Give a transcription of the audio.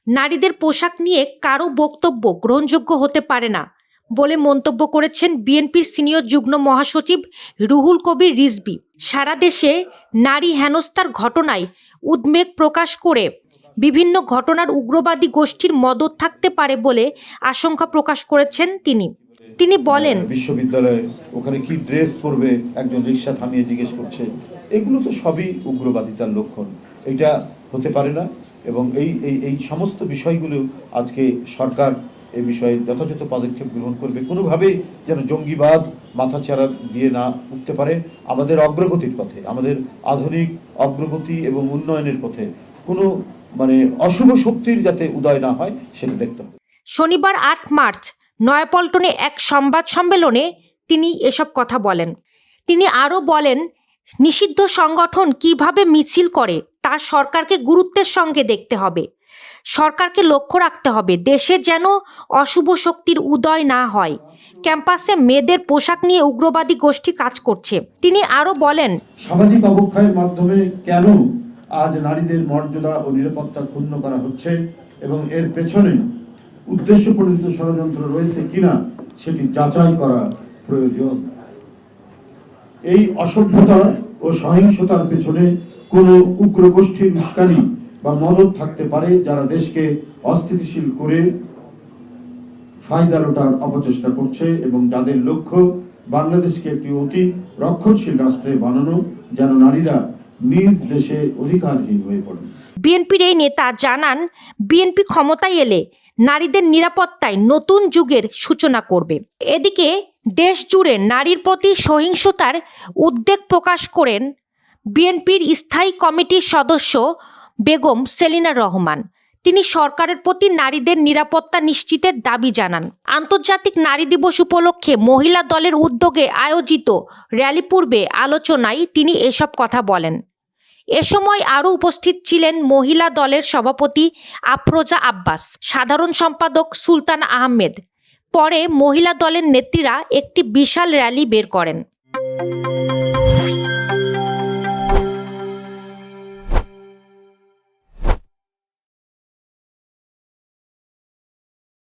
নারীদের পোশাক নিয়ে কারো বক্তব্য গ্রহণযোগ্য হতে পারে না বলে মন্তব্য করেছেন বিএনপির সিনিয়র যুগ্ম মহাসচিব রুহুল কবির রিজভী। সারা দেশে নারী হেনস্থার ঘটনায় উদ্বেগ প্রকাশ করে বিভিন্ন ঘটনার উগ্রবাদী গোষ্ঠীর মদদ থাকতে পারে বলে আশঙ্কা প্রকাশ করেছেন তিনি বলেন, বিশ্ববিদ্যালয়ে ওখানে কি ড্রেস পরবে একজন রিক্সা থামিয়ে জিজ্ঞেস করছে, এগুলো তো সবই উগ্রবাদিতার লক্ষণ। এটা হতে পারে না এবং এই সমস্ত বিষয়গুলো আজকে সরকার এই বিষয়ে যথাযথ পদক্ষেপ গ্রহণ করবে। কোনোভাবেই যেন জঙ্গিবাদ মাথাচাড়া দিয়ে না উঠতে পারে। আমাদের অগ্রগতির পথে, আমাদের আধুনিক অগ্রগতি এবং উন্নয়নের পথে কোনো অশুভ শক্তির যাতে উদয় না হয় সেটা দেখতে হবে। শনিবার 8 মার্চ নয়াপল্টনে এক সংবাদ সম্মেলনে তিনি এসব কথা বলেন। তিনি আরও বলেন, নিষিদ্ধ সংগঠন কিভাবে মিছিল করে তা সরকারকে গুরুত্বের সঙ্গে দেখতে হবে। সরকারকে লক্ষ্য রাখতে হবে দেশে যেন অশুভ শক্তির উদয় না হয়। ক্যাম্পাসে মেয়েদের পোশাক নিয়ে উগ্রবাদী গোষ্ঠী কাজ করছে। তিনি আরও বলেন, সামাজিক অবক্ষয়ের মাধ্যমে কেন আজ নারীদের মর্যাদা ও নিরাপত্তা ক্ষুণ্ণ করা হচ্ছে এবং এর পেছনে উদ্দেশ্যপ্রণোদিত ষড়যন্ত্র রয়েছে কিনা সেটি যাচাই করা প্রয়োজন। এই অসভ্যতা ও সহিংসতার পেছনে কোনো উগ্র গোষ্ঠীর উস্কানি বা মদত থাকতে পারে যারা দেশকে অস্থিতিশীল করে ফায়দা লোটার অপচেষ্টা করছে এবং যাদের লক্ষ্য বাংলাদেশকে একটি অতি রক্ষণশীল রাষ্ট্রে বানানো, যেন নারীরা নিজ দেশে অধিকারহীন হয়ে পড়ে। বিএনপির এই নেতা জানান, বিএনপি ক্ষমতায় এলে নারীদের নিরাপত্তায় নতুন যুগের সূচনা করবে। এদিকে দেশ জুড়ে নারীর প্রতি সহিংসতার উদ্বেগ প্রকাশ করেন বিএনপির স্থায়ী কমিটির সদস্য বেগম সেলিনা রহমান। তিনি সরকারের প্রতি নারীদের নিরাপত্তা নিশ্চিতের দাবি জানান। আন্তর্জাতিক নারী দিবস উপলক্ষে মহিলা দলের উদ্যোগে আয়োজিত র্যালি পূর্বে আলোচনায় তিনি এসব কথা বলেন। এ সময় আরও উপস্থিত ছিলেন মহিলা দলের সভাপতি আফরোজা আব্বাস, সাধারণ সম্পাদক সুলতান আহমেদ। পরে মহিলা দলের নেত্রীরা একটি বিশাল র্যালি বের করেন।